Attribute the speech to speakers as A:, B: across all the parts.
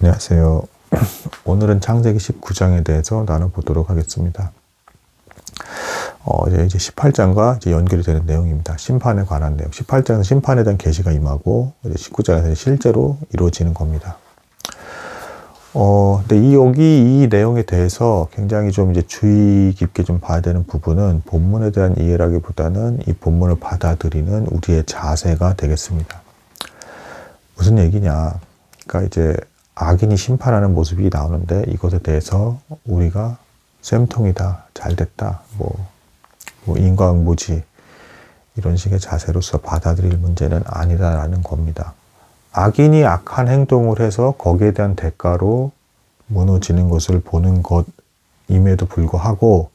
A: 안녕하세요. 오늘은 창세기 19장에 대해서 나눠보도록 하겠습니다. 이제 18장과 이제 연결이 되는 내용입니다. 심판에 관한 내용. 18장은 심판에 대한 계시가 임하고, 이제 19장에서는 실제로 이루어지는 겁니다. 근데 여기 이 내용에 대해서 굉장히 좀 이제 주의 깊게 좀 봐야 되는 부분은 본문에 대한 이해라기보다는 이 본문을 받아들이는 우리의 자세가 되겠습니다. 무슨 얘기냐. 그러니까 이제 악인이 심판하는 모습이 나오는데 이것에 대해서 우리가 쌤통이다, 잘됐다, 뭐 인과응보지 이런 식의 자세로서 받아들일 문제는 아니다라는 겁니다. 악인이 악한 행동을 해서 거기에 대한 대가로 무너지는 것을 보는 것임에도 불구하고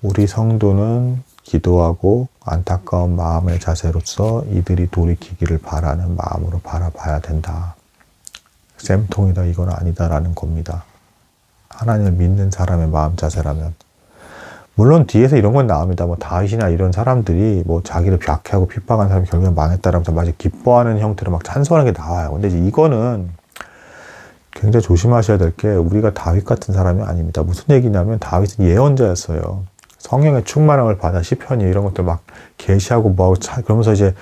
A: 우리 성도는 기도하고 안타까운 마음의 자세로서 이들이 돌이키기를 바라는 마음으로 바라봐야 된다. 쌤통이다, 이건 아니다라는 겁니다. 하나님을 믿는 사람의 마음 자세라면. 물론 뒤에서 이런 건 나옵니다. 뭐 다윗이나 이런 사람들이 뭐 자기를 박해하고 핍박한 사람이 결국엔 망했다라면서 마치 기뻐하는 형태로 막 찬송하는 게 나와요. 근데 이제 이거는 굉장히 조심하셔야 될 게 우리가 다윗 같은 사람이 아닙니다. 무슨 얘기냐면 다윗은 예언자였어요. 성령의 충만함을 받아 시편이 이런 것들 막 계시하고 뭐하고 그러면서 이제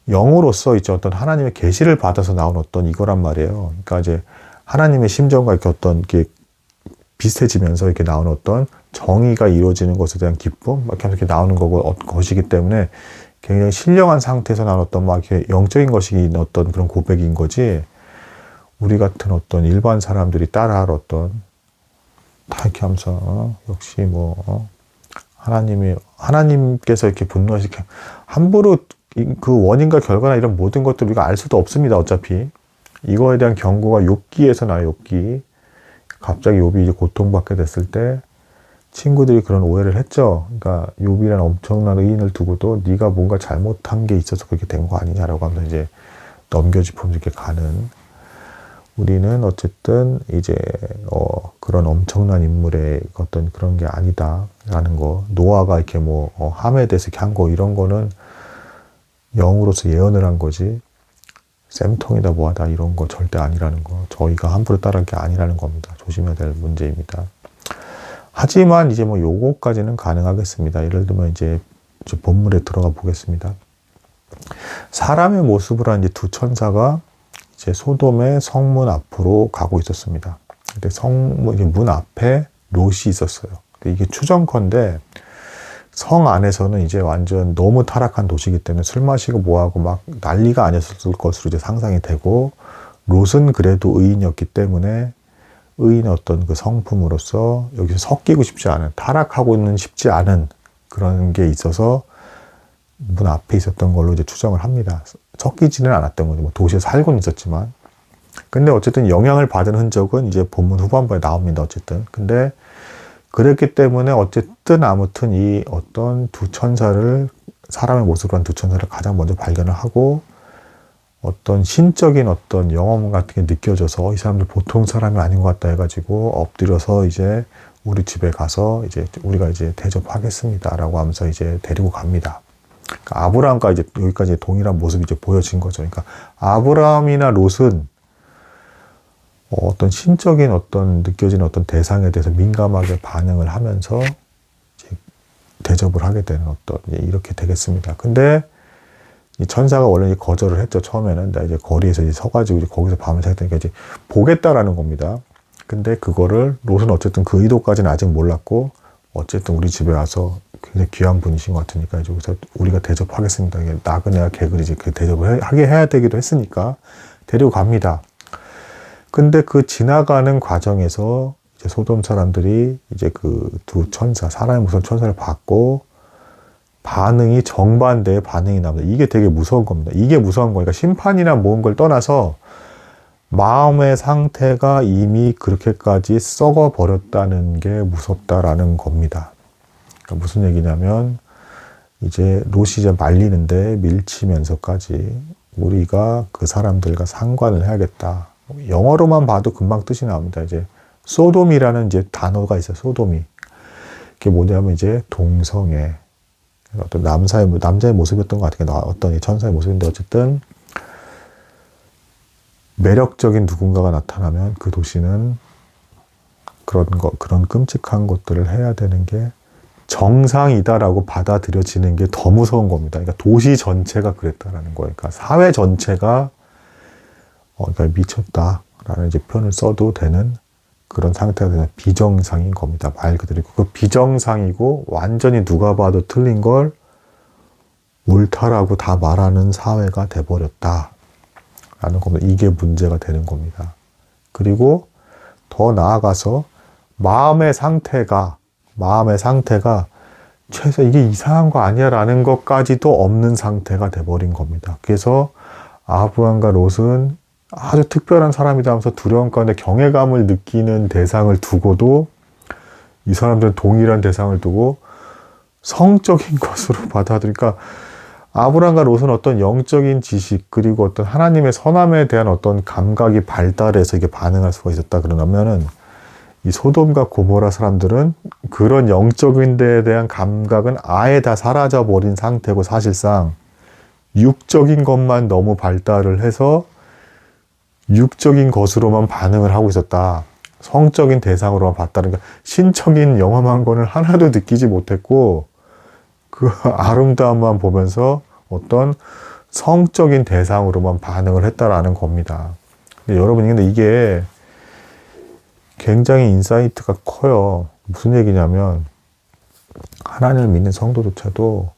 A: 영으로서 이제 어떤 하나님의 계시를 받아서 나온 어떤 이거란 말이에요. 그러니까 이제 하나님의 심정과 이렇게 어떤 게 비슷해지면서 이렇게 나오는 어떤 정의가 이루어지는 것에 대한 기쁨, 막 이렇게 나오는 것이기 때문에 굉장히 신령한 상태에서 나온 어떤 막 이렇게 영적인 것이 어떤 그런 고백인 거지. 우리 같은 어떤 일반 사람들이 따라할 어떤 다 이렇게 하면서 역시 뭐 하나님께서 이렇게 분노하시게 함부로 그 원인과 결과나 이런 모든 것들 우리가 알 수도 없습니다. 어차피 이거에 대한 경고가 욥기에서 나요. 욥기. 갑자기 욥이 이제 고통받게 됐을 때 친구들이 그런 오해를 했죠. 그러니까 욥이라는 엄청난 의인을 두고도 네가 뭔가 잘못한 게 있어서 그렇게 된 거 아니냐라고 하면서 이제 넘겨짚으면서 이렇게 가는. 우리는 어쨌든 이제 그런 엄청난 인물의 어떤 그런 게 아니다라는 거. 노아가 이렇게 뭐 함에 대해서 이렇게 한 거 이런 거는 영으로서 예언을 한 거지. 쌤통이다 뭐하다 이런 거 절대 아니라는 거. 저희가 함부로 따라할 게 아니라는 겁니다. 조심해야 될 문제입니다. 하지만 이제 뭐 요거까지는 가능하겠습니다. 예를 들면 이제 본문에 들어가 보겠습니다. 사람의 모습으로 한 이제 두 천사가 이제 소돔의 성문 앞으로 가고 있었습니다. 근데 문 앞에 롯이 있었어요. 이게 추정컨대 성 안에서는 이제 완전 너무 타락한 도시이기 때문에 술 마시고 뭐하고 막 난리가 아니었을 것으로 이제 상상이 되고, 롯은 그래도 의인이었기 때문에 의인의 어떤 그 성품으로서 여기서 섞이고 싶지 않은, 타락하고는 싶지 않은 그런 게 있어서 문 앞에 있었던 걸로 이제 추정을 합니다. 섞이지는 않았던 거죠. 뭐 도시에 살고는 있었지만. 근데 어쨌든 영향을 받은 흔적은 이제 본문 후반부에 나옵니다. 어쨌든. 근데 그랬기 때문에 어쨌든 아무튼 이 어떤 두 천사를, 사람의 모습으로 한 두 천사를 가장 먼저 발견을 하고 어떤 신적인 어떤 영험 같은 게 느껴져서 이 사람들 보통 사람이 아닌 것 같다 해가지고 엎드려서 이제 우리 집에 가서 이제 우리가 이제 대접하겠습니다 라고 하면서 이제 데리고 갑니다. 그러니까 아브라함과 이제 여기까지 동일한 모습이 이제 보여진 거죠. 그러니까 아브라함이나 롯은 어떤 신적인 어떤 느껴지는 어떤 대상에 대해서 민감하게 반응을 하면서 이제 대접을 하게 되는 어떤 이렇게 되겠습니다. 근데 이 천사가 원래 거절을 했죠. 처음에는. 나 이제 거리에서 이제 서가지고 이제 거기서 밤을 새니까 이제 보겠다라는 겁니다. 근데 그거를 롯은 어쨌든 그 의도까지는 아직 몰랐고, 어쨌든 우리 집에 와서 굉장히 귀한 분이신 것 같으니까 이제 여기서 우리가 대접하겠습니다. 나그네와 개그리지 그 대접을 하게 해야 되기도 했으니까 데리고 갑니다. 근데 그 지나가는 과정에서 이제 소돔 사람들이 이제 그 두 천사, 사람의 무서운 천사를 받고 반응이 정반대의 반응이 나옵니다. 이게 되게 무서운 겁니다. 이게 무서운 거니까 심판이나 모은 걸 떠나서 마음의 상태가 이미 그렇게까지 썩어 버렸다는 게 무섭다라는 겁니다. 그러니까 무슨 얘기냐면 이제 롯이 이제 말리는데 밀치면서까지 우리가 그 사람들과 상관을 해야겠다. 영어로만 봐도 금방 뜻이 나옵니다. 이제 소돔이라는 이제 단어가 있어요. 소돔이. 그게 뭐냐면 이제 동성애. 어떤 남자의 모습이었던 것 같아요. 어떤 천사의 모습인데 어쨌든 매력적인 누군가가 나타나면 그 도시는 그런 끔찍한 것들을 해야 되는 게 정상이다라고 받아들여지는 게 더 무서운 겁니다. 그러니까 도시 전체가 그랬다라는 거예요. 그러니까 사회 전체가 그러니까 미쳤다라는 이제 표현을 써도 되는 그런 상태가 되는 비정상인 겁니다. 말 그대로. 그 비정상이고 완전히 누가 봐도 틀린 걸 옳다라고 다 말하는 사회가 돼버렸다라는 겁니다. 이게 문제가 되는 겁니다. 그리고 더 나아가서 마음의 상태가 최소 이게 이상한 거 아니야 라는 것까지도 없는 상태가 돼버린 겁니다. 그래서 아브람과 롯은 아주 특별한 사람이다 하면서 두려움 가운데 경외감을 느끼는 대상을 두고도 이 사람들은 동일한 대상을 두고 성적인 것으로 받아들이니까 아브람과 롯은 어떤 영적인 지식 그리고 어떤 하나님의 선함에 대한 어떤 감각이 발달해서 이게 반응할 수가 있었다 그러면은 이 소돔과 고모라 사람들은 그런 영적인 데에 대한 감각은 아예 다 사라져 버린 상태고 사실상 육적인 것만 너무 발달을 해서 육적인 것으로만 반응을 하고 있었다. 성적인 대상으로만 봤다는 게 신적인 영험한 거는 하나도 느끼지 못했고 그 아름다움만 보면서 어떤 성적인 대상으로만 반응을 했다라는 겁니다. 근데 여러분이 근데 이게 굉장히 인사이트가 커요. 무슨 얘기냐면 하나님을 믿는 성도조차도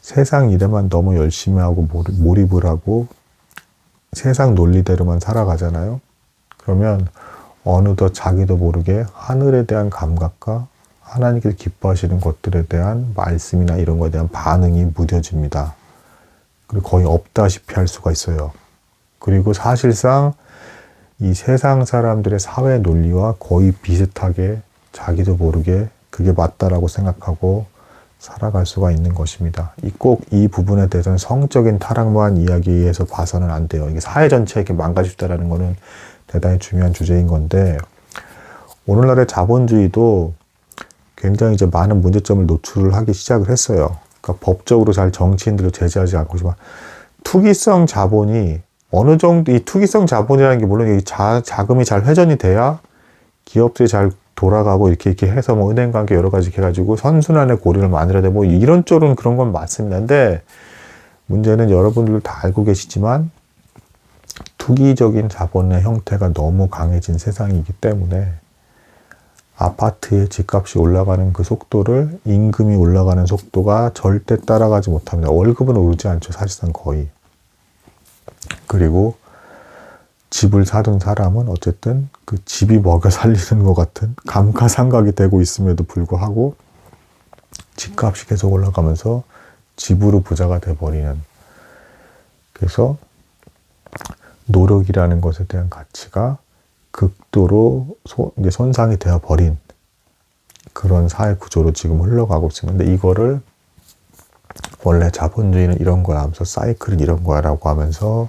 A: 세상 일에만 너무 열심히 하고 몰입을 하고 세상 논리대로만 살아가잖아요. 그러면 어느덧 자기도 모르게 하늘에 대한 감각과 하나님께서 기뻐하시는 것들에 대한 말씀이나 이런 거에 대한 반응이 무뎌집니다. 그리고 거의 없다시피 할 수가 있어요. 그리고 사실상 이 세상 사람들의 사회 논리와 거의 비슷하게 자기도 모르게 그게 맞다라고 생각하고 살아갈 수가 있는 것입니다. 꼭 이 부분에 대해서는 성적인 타락만 이야기해서 봐서는 안 돼요. 이게 사회 전체에 이렇게 망가졌다라는 거는 대단히 중요한 주제인 건데 오늘날의 자본주의도 굉장히 이제 많은 문제점을 노출을 하기 시작을 했어요. 그러니까 법적으로 잘 정치인들을 제재하지 않고 있지만 투기성 자본이 어느 정도 이 투기성 자본이라는 게 물론 이 자금이 잘 회전이 돼야 기업들이 잘 돌아가고 이렇게 해서 뭐 은행 관계 여러 가지 해가지고 선순환의 고리를 만들어야 되고 이런 쪽은 그런 건 맞습니다. 근데 문제는 여러분들 다 알고 계시지만 투기적인 자본의 형태가 너무 강해진 세상이기 때문에 아파트의 집값이 올라가는 그 속도를 임금이 올라가는 속도가 절대 따라가지 못합니다. 월급은 오르지 않죠. 사실상 거의. 그리고 집을 사둔 사람은 어쨌든 그 집이 먹여 살리는 것 같은 감가상각이 되고 있음에도 불구하고 집값이 계속 올라가면서 집으로 부자가 돼버리는. 그래서 노력이라는 것에 대한 가치가 극도로 이제 손상이 되어버린 그런 사회 구조로 지금 흘러가고 있습니다. 근데 이거를 원래 자본주의는 이런 거야 하면서 사이클은 이런 거야 라고 하면서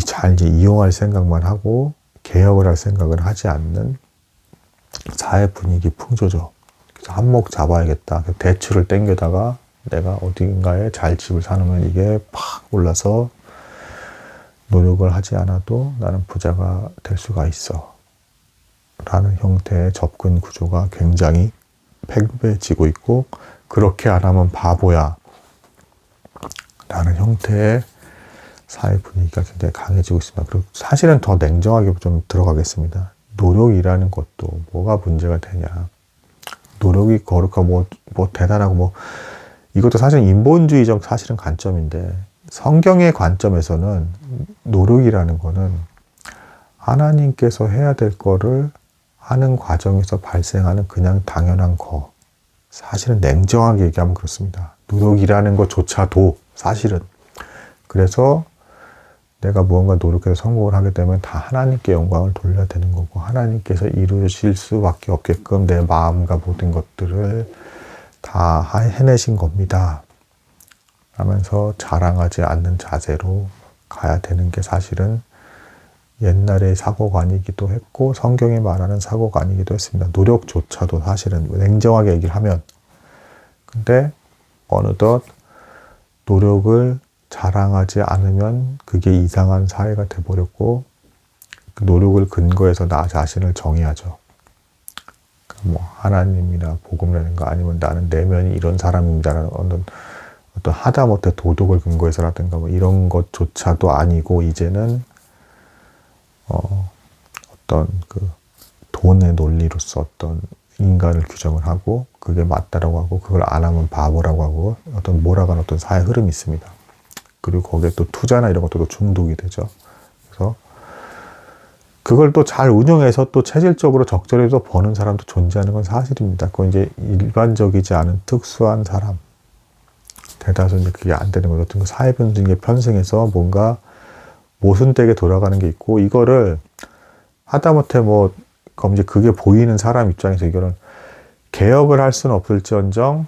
A: 잘 이제 이용할 생각만 하고 개혁을 할 생각을 하지 않는 사회 분위기 풍조죠. 그래서 한몫 잡아야겠다. 대출을 땡겨다가 내가 어딘가에 잘 집을 사놓으면 이게 팍 올라서 노력을 하지 않아도 나는 부자가 될 수가 있어. 라는 형태의 접근 구조가 굉장히 팽배해지고 있고 그렇게 안 하면 바보야. 라는 형태의 사회 분위기가 굉장히 강해지고 있습니다. 그리고 사실은 더 냉정하게 좀 들어가겠습니다. 노력이라는 것도 뭐가 문제가 되냐. 노력이 거룩하고 뭐 대단하고 이것도 사실 인본주의적 사실은 관점인데 성경의 관점에서는 노력이라는 거는 하나님께서 해야 될 거를 하는 과정에서 발생하는 그냥 당연한 거. 사실은 냉정하게 얘기하면 그렇습니다. 노력이라는 것조차도 사실은. 그래서 내가 무언가 노력해서 성공을 하게 되면 다 하나님께 영광을 돌려야 되는 거고 하나님께서 이루실 수밖에 없게끔 내 마음과 모든 것들을 다 해내신 겁니다. 하면서 자랑하지 않는 자세로 가야 되는 게 사실은 옛날의 사고관이기도 했고 성경이 말하는 사고관이기도 했습니다. 노력조차도 사실은 냉정하게 얘기를 하면 근데 어느덧 노력을 자랑하지 않으면 그게 이상한 사회가 돼버렸고, 그 노력을 근거해서 나 자신을 정의하죠. 뭐 하나님이나 복음이라든가 아니면 나는 내면이 이런 사람입니다라는 어떤 하다못해 도덕을 근거해서라든가 뭐 이런 것조차도 아니고, 이제는 어떤 그 돈의 논리로서 어떤 인간을 규정을 하고 그게 맞다라고 하고, 그걸 안 하면 바보라고 하고, 어떤 몰아가는 어떤 사회 흐름이 있습니다. 그리고 거기에 또 투자나 이런 것도 중독이 되죠. 그래서 그걸 또 잘 운영해서 또 체질적으로 적절히 또 버는 사람도 존재하는 건 사실입니다. 그건 이제 일반적이지 않은 특수한 사람, 대다수 이제 그게 안 되는 거죠. 어떤 사회 변증에 편승해서 뭔가 모순되게 돌아가는 게 있고, 이거를 하다못해 뭐 이제 그게 보이는 사람 입장에서 이거는 개혁을 할 수는 없을지언정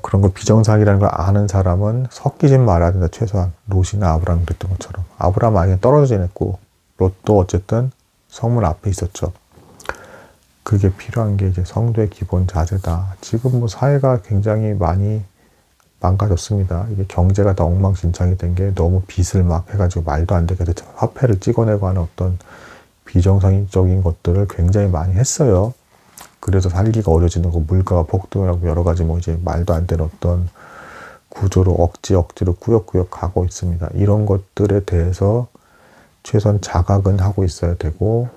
A: 그런 거 비정상이라는 걸 아는 사람은 섞이진 말아야 된다. 최소한 롯이나 아브라함이 그랬던 것처럼. 아브라함은 아예 떨어져 지냈고 롯도 어쨌든 성문 앞에 있었죠. 그게 필요한 게 이제 성도의 기본 자세다. 지금 뭐 사회가 굉장히 많이 망가졌습니다. 이게 경제가 더 엉망진창이 된 게 너무 빚을 막 해가지고 말도 안 되게 화폐를 찍어내고 하는 어떤 비정상적인 것들을 굉장히 많이 했어요. 그래서 살기가 어려지는 거, 물가가 폭등하고 여러 가지 뭐 이제 말도 안 되는 어떤 구조로 억지로 꾸역꾸역 가고 있습니다. 이런 것들에 대해서 최소한 자각은 하고 있어야 되고,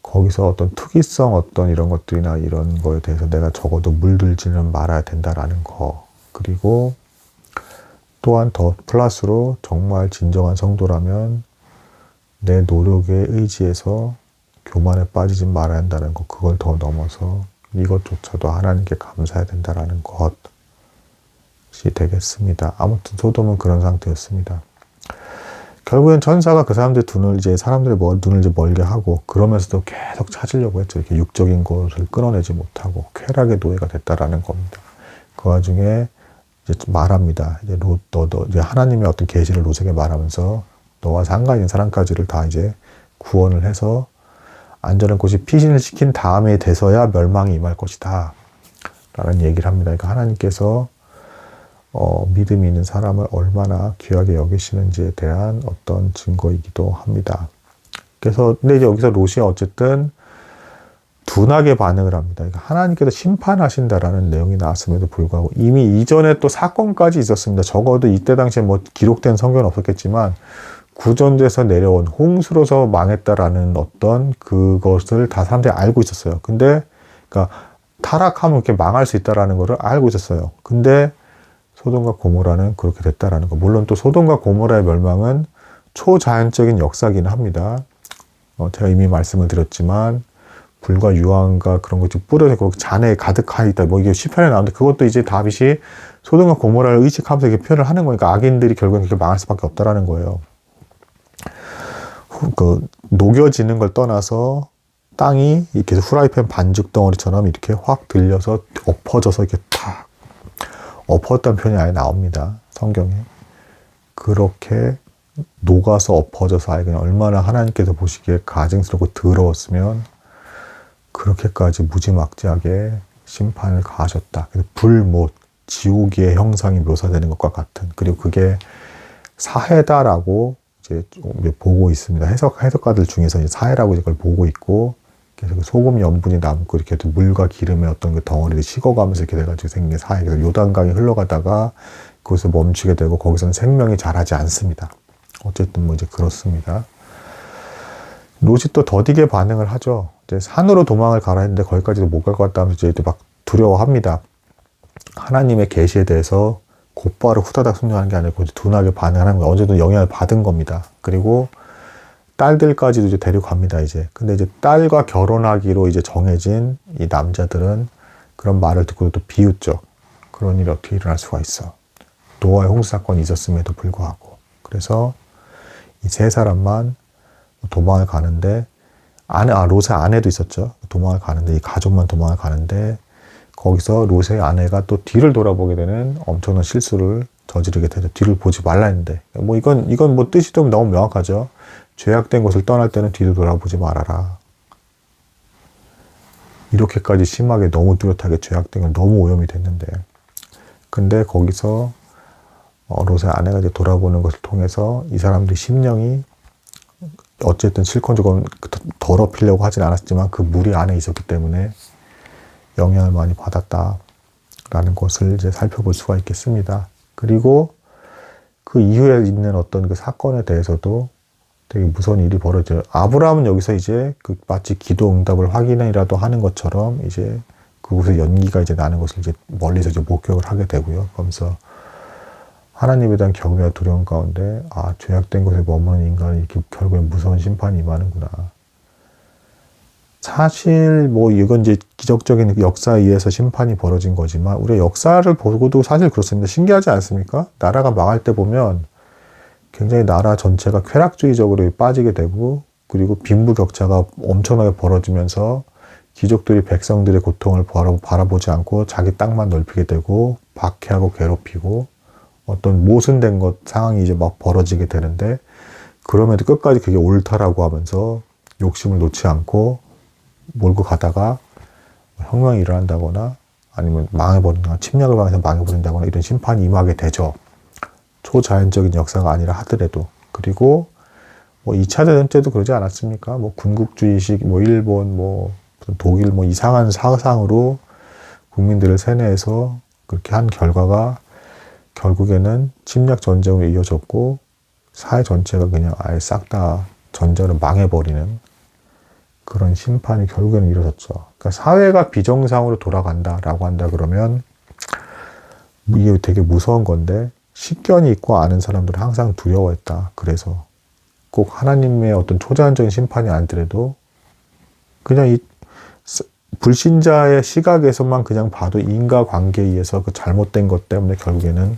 A: 거기서 어떤 특이성 어떤 이런 것들이나 이런 거에 대해서 내가 적어도 물들지는 말아야 된다라는 거. 그리고 또한 더 플러스로 정말 진정한 성도라면 내 노력에 의지해서 교만에 빠지지 말아야 한다는 것, 그걸 더 넘어서 이것조차도 하나님께 감사해야 된다는 것이 되겠습니다. 아무튼 소돔은 그런 상태였습니다. 결국엔 천사가 그 사람들의 사람들의 눈을 이제 멀게 하고, 그러면서도 계속 찾으려고 했죠. 이렇게 육적인 것을 끊어내지 못하고 쾌락의 노예가 됐다라는 겁니다. 그 와중에 이제 말합니다. 이제 너도 이제 하나님의 어떤 계시를 롯에게 말하면서 너와 상관 있는 사람까지를 다 이제 구원을 해서 안전한 곳이 피신을 시킨 다음에 돼서야 멸망이 임할 것이다 라는 얘기를 합니다. 그러니까 하나님께서 믿음이 있는 사람을 얼마나 귀하게 여기시는지에 대한 어떤 증거이기도 합니다. 그래서 근데 이제 여기서 롯이 어쨌든 둔하게 반응을 합니다. 그러니까 하나님께서 심판하신다라는 내용이 나왔음에도 불구하고 이미 이전에 또 사건까지 있었습니다. 적어도 이때 당시에 뭐 기록된 성경은 없었겠지만 구전돼서 내려온 홍수로서 망했다라는 어떤 그것을 다 사람들이 알고 있었어요. 근데 그러니까 타락하면 이렇게 망할 수 있다라는 것을 알고 있었어요. 근데 소돔과 고모라는 그렇게 됐다라는 거. 물론 또 소돔과 고모라의 멸망은 초자연적인 역사긴 합니다. 제가 이미 말씀을 드렸지만 불과 유황과 그런 것이 뿌려져 있고 잔에 가득하 있다. 뭐 이게 시편에 나오는데 그것도 이제 다윗이 소돔과 고모라를 의식하면서 이렇게 표현을 하는 거니까 악인들이 결국엔 그렇게 망할 수밖에 없다라는 거예요. 녹여지는 걸 떠나서 땅이 이렇게 후라이팬 반죽 덩어리처럼 이렇게 확 들려서 엎어져서 이렇게 탁 엎었다는 표현이 아예 나옵니다. 성경에. 그렇게 녹아서 엎어져서 아예 그냥 얼마나 하나님께서 보시기에 가증스럽고 더러웠으면 그렇게까지 무지막지하게 심판을 가하셨다. 그래서 불못, 지옥의 형상이 묘사되는 것과 같은, 그리고 그게 사해다라고 이제 보고 있습니다. 해석가들 중에서 이제 사해라고 이걸 보고 있고, 그래서 그 소금 염분이 남고 이렇게 물과 기름의 어떤 그 덩어리를 식어가면서 이렇게 돼가지고 생긴 게 사해. 그래서 요단강이 흘러가다가 거기서 멈추게 되고 거기서는 생명이 자라지 않습니다. 어쨌든 뭐 이제 그렇습니다. 롯이 또 더디게 반응을 하죠. 이제 산으로 도망을 가라 했는데 거기까지도 못 갈 것 같다 하면서 이제 막 두려워합니다. 하나님의 계시에 대해서 곧바로 후다닥 순종하는 게 아니고 둔하게 반응하는 거예요. 어제도 영향을 받은 겁니다. 그리고 딸들까지도 이제 데려갑니다, 이제. 근데 이제 딸과 결혼하기로 이제 정해진 이 남자들은 그런 말을 듣고 또 비웃죠. 그런 일이 어떻게 일어날 수가 있어. 노아의 홍수 사건이 있었음에도 불구하고. 그래서 이 세 사람만 도망을 가는데, 롯의 아내도 있었죠. 도망을 가는데, 이 가족만 도망을 가는데, 거기서 롯의 아내가 또 뒤를 돌아보게 되는 엄청난 실수를 저지르게 되죠. 뒤를 보지 말라 했는데. 뭐 이건 뭐 뜻이 좀 너무 명확하죠. 죄악된 곳을 떠날 때는 뒤도 돌아보지 말아라. 이렇게까지 심하게 너무 뚜렷하게 죄악된 건 너무 오염이 됐는데. 근데 거기서, 롯의 아내가 이제 돌아보는 것을 통해서 이 사람들의 심령이 어쨌든 실컷 조금 더럽히려고 하진 않았지만 그 무리 안에 있었기 때문에 영향을 많이 받았다라는 것을 이제 살펴볼 수가 있겠습니다. 그리고 그 이후에 있는 어떤 그 사건에 대해서도 되게 무서운 일이 벌어져요. 아브라함은 여기서 이제 그 마치 기도 응답을 확인이라도 하는 것처럼 이제 그곳에 연기가 이제 나는 것을 이제 멀리서 이제 목격을 하게 되고요. 그러면서 하나님에 대한 경외와 두려움 가운데 죄악된 곳에 머무는 인간은 이렇게 결국엔 무서운 심판이 임하는구나. 사실 뭐 이건 이제 기적적인 역사에 의해서 심판이 벌어진 거지만 우리가 역사를 보고도 사실 그렇습니다. 신기하지 않습니까? 나라가 망할 때 보면 굉장히 나라 전체가 쾌락주의적으로 빠지게 되고 그리고 빈부격차가 엄청나게 벌어지면서 귀족들이 백성들의 고통을 바라보지 않고 자기 땅만 넓히게 되고 박해하고 괴롭히고 어떤 모순된 상황이 이제 막 벌어지게 되는데 그럼에도 끝까지 그게 옳다라고 하면서 욕심을 놓지 않고 몰고 가다가 혁명이 일어난다거나 아니면 망해버린다거나 침략을 당해서 망해버린다거나 이런 심판이 임하게 되죠. 초자연적인 역사가 아니라 하더라도. 그리고 뭐 2차 대전 때도 그러지 않았습니까? 뭐 군국주의식 뭐 일본 뭐 독일 뭐 이상한 사상으로 국민들을 세뇌해서 그렇게 한 결과가 결국에는 침략 전쟁으로 이어졌고 사회 전체가 그냥 아예 싹 다 전쟁으로 망해버리는 그런 심판이 결국에는 이루어졌죠. 그러니까 사회가 비정상으로 돌아간다라고 한다 그러면 이게 되게 무서운 건데 식견이 있고 아는 사람들은 항상 두려워했다. 그래서 꼭 하나님의 어떤 초자연적인 심판이 아니더라도 그냥 이 불신자의 시각에서만 그냥 봐도 인과관계에 의해서 그 잘못된 것 때문에 결국에는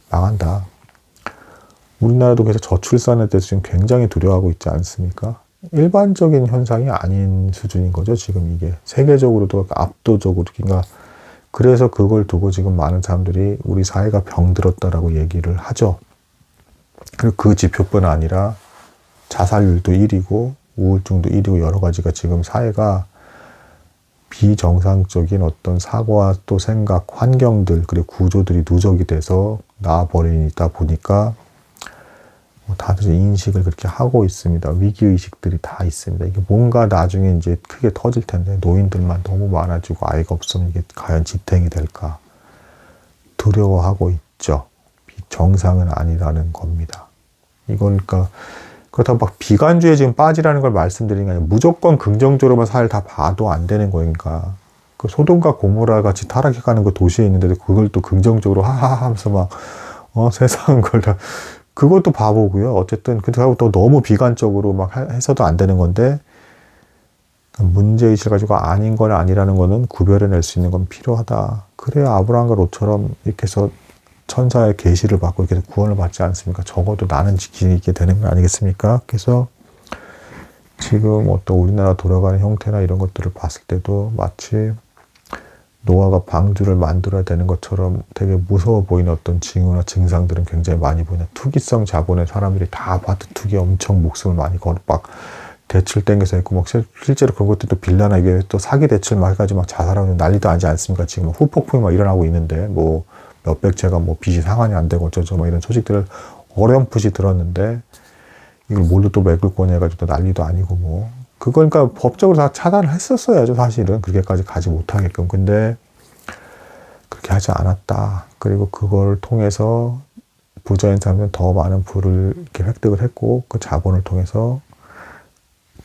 A: 망한다. 우리나라도 그래서 저출산에 대해서 지금 굉장히 두려워하고 있지 않습니까? 일반적인 현상이 아닌 수준인 거죠. 지금 이게 세계적으로도 압도적으로 그러니까 그래서 그걸 두고 지금 많은 사람들이 우리 사회가 병들었다라고 얘기를 하죠. 그리고 그 지표뿐 아니라 자살률도 1위고 우울증도 1위고 여러 가지가 지금 사회가 비정상적인 어떤 사고와 또 생각, 환경들 그리고 구조들이 누적이 돼서 나와버리다 보니까 다들 인식을 그렇게 하고 있습니다. 위기의식들이 다 있습니다. 이게 뭔가 나중에 이제 크게 터질 텐데 노인들만 너무 많아지고 아이가 없으면 이게 과연 지탱이 될까 두려워하고 있죠. 정상은 아니라는 겁니다. 이건 그러니까 그렇다고 막 비관주의에 지금 빠지라는 걸 말씀드리는 게 아니라 무조건 긍정적으로만 사회를 다 봐도 안 되는 거니까 그 소돔과 고모라 같이 타락해가는 그 도시에 있는데도 그걸 또 긍정적으로 하하하 하면서 막 세상 걸 다 그것도 바보고요. 어쨌든 그렇다고 또 너무 비관적으로 막 해서도 안 되는 건데 문제의식을 가지고 아닌 건 아니라는 거는 구별해낼 수 있는 건 필요하다. 그래야 아브라함과 롯처럼 이렇게 해서 천사의 계시를 받고 이렇게 구원을 받지 않습니까? 적어도 나는 지키게 되는 거 아니겠습니까? 그래서 지금 어떤 우리나라 돌아가는 형태나 이런 것들을 봤을 때도 마치 노아가 방주를 만들어야 되는 것처럼 되게 무서워 보이는 어떤 징후나 증상들은 굉장히 많이 보이는 투기성 자본의 사람들이 다 봐도 투기에 엄청 목숨을 많이 걸어 막 대출 땡겨서 했고 막 실제로 그런 것들도 빌라나 이게 또 사기 대출 막 해가지고 막 자살하는 난리도 아니지 않습니까? 지금 후폭풍이 막 일어나고 있는데 뭐 몇백 채가 뭐 빚이 상환이 안 되고 어쩌죠 뭐 이런 소식들을 어렴풋이 들었는데 이걸 뭘로 또 메꿀 거냐 해가지고 또 난리도 아니고 뭐 그걸 그러니까 법적으로 다 차단을 했었어야죠 사실은 그렇게까지 가지 못하게끔. 근데 그렇게 하지 않았다. 그리고 그걸 통해서 부자인 사람은 더 많은 부를 이렇게 획득을 했고 그 자본을 통해서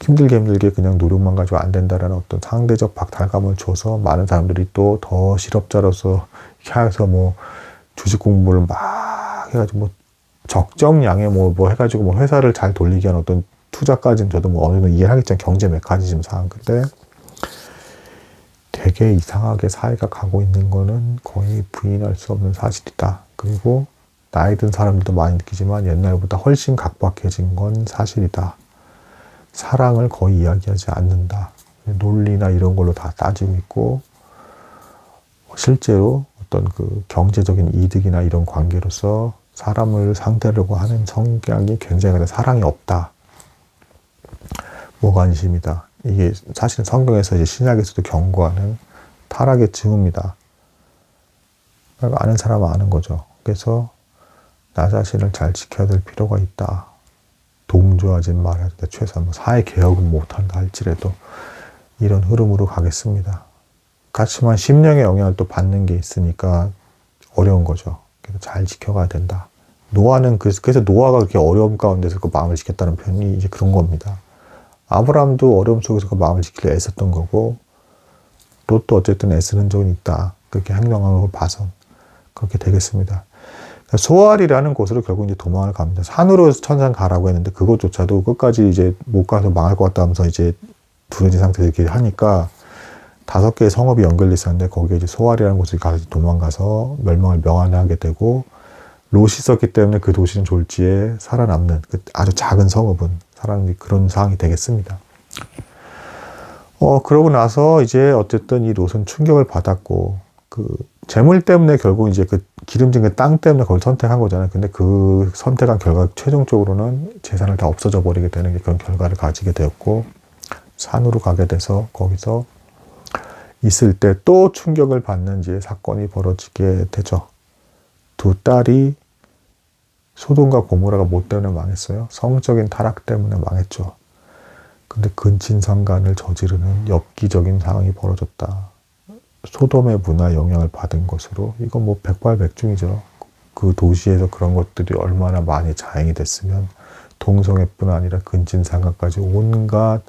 A: 힘들게 그냥 노력만 가지고 안 된다라는 어떤 상대적 박탈감을 줘서 많은 사람들이 또 더 실업자로서 이렇게 해서 뭐 주식 공부를 막 해가지고 뭐 적정량의 뭐 해가지고 뭐 회사를 잘 돌리게 하는 어떤 투자까지는 저도 뭐 어느 정도 이해하겠지만 경제 메커니즘 상. 근데 되게 이상하게 사회가 가고 있는 거는 거의 부인할 수 없는 사실이다. 그리고 나이 든 사람들도 많이 느끼지만 옛날보다 훨씬 각박해진 건 사실이다. 사랑을 거의 이야기하지 않는다. 논리나 이런 걸로 다 따지고 있고 실제로 어떤 그 경제적인 이득이나 이런 관계로서 사람을 상대하려고 하는 성향이 굉장히 사랑이 없다. 무관심이다. 이게 사실 성경에서 이제 신약에서도 경고하는 타락의 징후입니다. 아는 사람은 아는 거죠. 그래서 나 자신을 잘 지켜야 될 필요가 있다. 동조하지 말아야 돼. 최소한 뭐 사회 개혁은 못한다 할지라도 이런 흐름으로 가겠습니다. 그렇지만 심령의 영향을 또 받는 게 있으니까 어려운 거죠. 그래서 잘 지켜가야 된다. 노아는 그래서 노아가 그렇게 어려움 가운데서 그 마음을 지켰다는 표현이 이제 그런 겁니다. 아브라함도 어려움 속에서 그 마음을 지키려 애썼던 거고, 롯도 어쨌든 애쓰는 적은 있다. 그렇게 행동하는 걸 봐선 그렇게 되겠습니다. 소알이라는 곳으로 결국 이제 도망을 갑니다. 산으로 천상 가라고 했는데 그것조차도 끝까지 이제 못 가서 망할 것 같다 하면서 이제 두려진 상태에서 이렇게 하니까 5개의 성읍이 연결돼 있었는데 거기에 이제 소알이라는 곳에 가서 도망가서 멸망을 명하게 되고, 롯이 있었기 때문에 그 도시는 졸지에 살아남는 그 아주 작은 성읍은 살아남는 그런 상황이 되겠습니다. 그러고 나서 이제 어쨌든 이 롯은 충격을 받았고, 그 재물 때문에 결국 이제 그 기름진 그 땅 때문에 그걸 선택한 거잖아요. 근데 그 선택한 결과 최종적으로는 재산을 다 없어져 버리게 되는 그런 결과를 가지게 되었고, 산으로 가게 돼서 거기서 있을 때 또 충격을 받는 이제 사건이 벌어지게 되죠. 두 딸이 소돔과 고모라가 뭐 때문에 망했어요? 성적인 타락 때문에 망했죠. 근데 근친상간을 저지르는 엽기적인 상황이 벌어졌다. 소돔의 문화에 영향을 받은 것으로 이건 뭐 백발백중이죠. 그 도시에서 그런 것들이 얼마나 많이 자행이 됐으면 동성애뿐 아니라 근친상간까지 온갖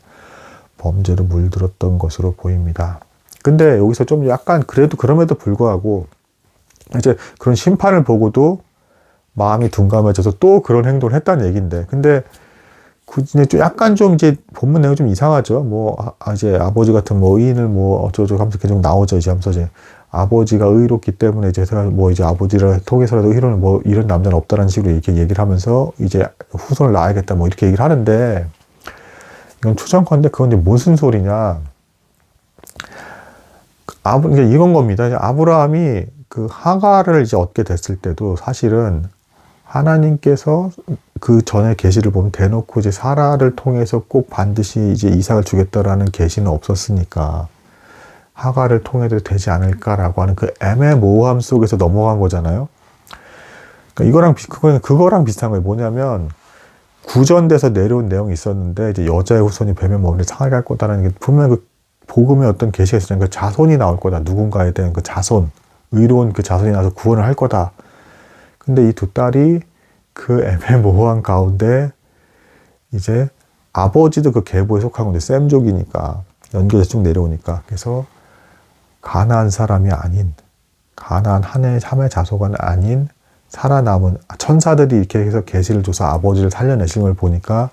A: 범죄로 물들었던 것으로 보입니다. 근데 여기서 좀 약간 그래도 그럼에도 불구하고 이제 그런 심판을 보고도 마음이 둔감해져서 또 그런 행동을 했다는 얘기인데, 근데 약간 좀 이제 본문 내용 좀 이상하죠. 뭐 이제 아버지 같은 뭐 의인을 뭐 어쩌고 하면서 계속 나오죠. 이제 하면서 이제 아버지가 의롭기 때문에 이제 제가 뭐 이제 아버지를 통해서라도 이런 뭐 이런 남자는 없다라는 식으로 이렇게 얘기를 하면서 이제 후손을 낳아야겠다 뭐 이렇게 얘기를 하는데, 이건 추정컨대 그건 이제 무슨 소리냐. 이제 이건 겁니다. 아브라함이 그 하가를 이제 얻게 됐을 때도 사실은 하나님께서 그 전에 계시를 보면 대놓고 이제 사라를 통해서 꼭 반드시 이제 이삭을 주겠다라는 계시는 없었으니까 하가를 통해도 되지 않을까라고 하는 그 애매모호함 속에서 넘어간 거잖아요. 그러니까 그거랑 비슷한 거예요. 뭐냐면 구전돼서 내려온 내용이 있었는데 이제 여자의 후손이 뱀의 머리를 상하게 할 거다라는 게 분명 그 복음의 어떤 계시가 있었잖아요. 그 자손이 나올 거다. 누군가에 대한 그 자손, 의로운 그 자손이 나서 구원을 할 거다. 근데 이 두 딸이 그 애매모호한 가운데 이제 아버지도 그 계보에 속한 건데 셈족이니까 연결해서 쭉 내려오니까, 그래서 가나안 사람이 아닌, 가나안 함의 자손이 아닌 살아남은 천사들이 이렇게 해서 계시를 줘서 아버지를 살려내신 걸 보니까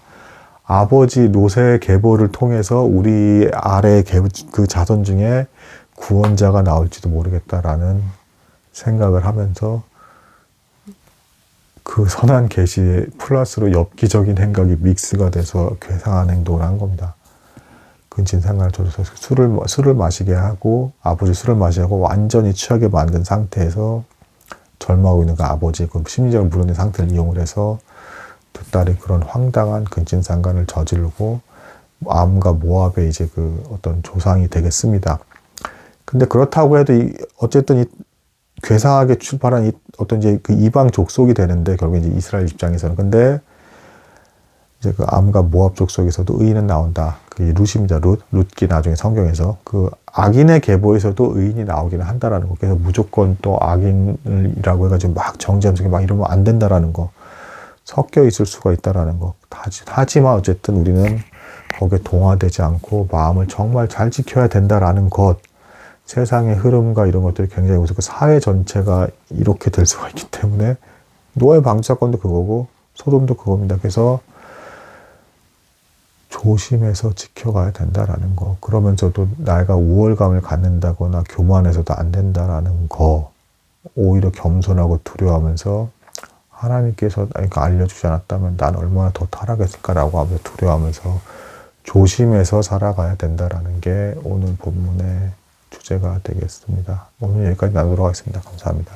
A: 아버지 롯의 계보를 통해서 우리 아래 그 자손 중에 구원자가 나올지도 모르겠다라는 생각을 하면서 그 선한 계시에 플러스로 엽기적인 행각이 믹스가 돼서 괴상한 행동을 한 겁니다. 근친상간을 줘서 술을 마시게 하고, 아버지 술을 마시게 하고 완전히 취하게 만든 상태에서 절망하고 있는 그 아버지의 그 심리적으로 무너진 상태를 이용을 해서 두 딸이 그런 황당한 근친상간을 저지르고 암과 모압의 이제 그 어떤 조상이 되겠습니다. 근데 그렇다고 해도 어쨌든 이 괴상하게 출발한 이 어떤 이제 그 이방 족속이 되는데 결국 이제 이스라엘 입장에서는, 근데 이제 그 암과 모압 족속에서도 의인은 나온다. 그 룻입니다. 룻기 나중에 성경에서 그 악인의 계보에서도 의인이 나오기는 한다라는 거. 그래서 무조건 또 악인이라고 해가지고 막 정죄하면서 막 이러면 안 된다라는 거. 섞여 있을 수가 있다라는 거. 하지만 어쨌든 우리는 거기에 동화되지 않고 마음을 정말 잘 지켜야 된다라는 것. 세상의 흐름과 이런 것들이 굉장히 무섭고 사회 전체가 이렇게 될 수가 있기 때문에 노아의 방주 사건도 그거고 소돔도 그겁니다. 그래서 조심해서 지켜가야 된다라는 거. 그러면서도 내가 우월감을 갖는다거나 교만해서도 안 된다라는 거. 오히려 겸손하고 두려워하면서 하나님께서 알려주지 않았다면 난 얼마나 더 타락했을까라고 하면서 두려워하면서 조심해서 살아가야 된다라는 게 오늘 본문의 주제가 되겠습니다. 오늘 여기까지 나누도록 하겠습니다. 감사합니다.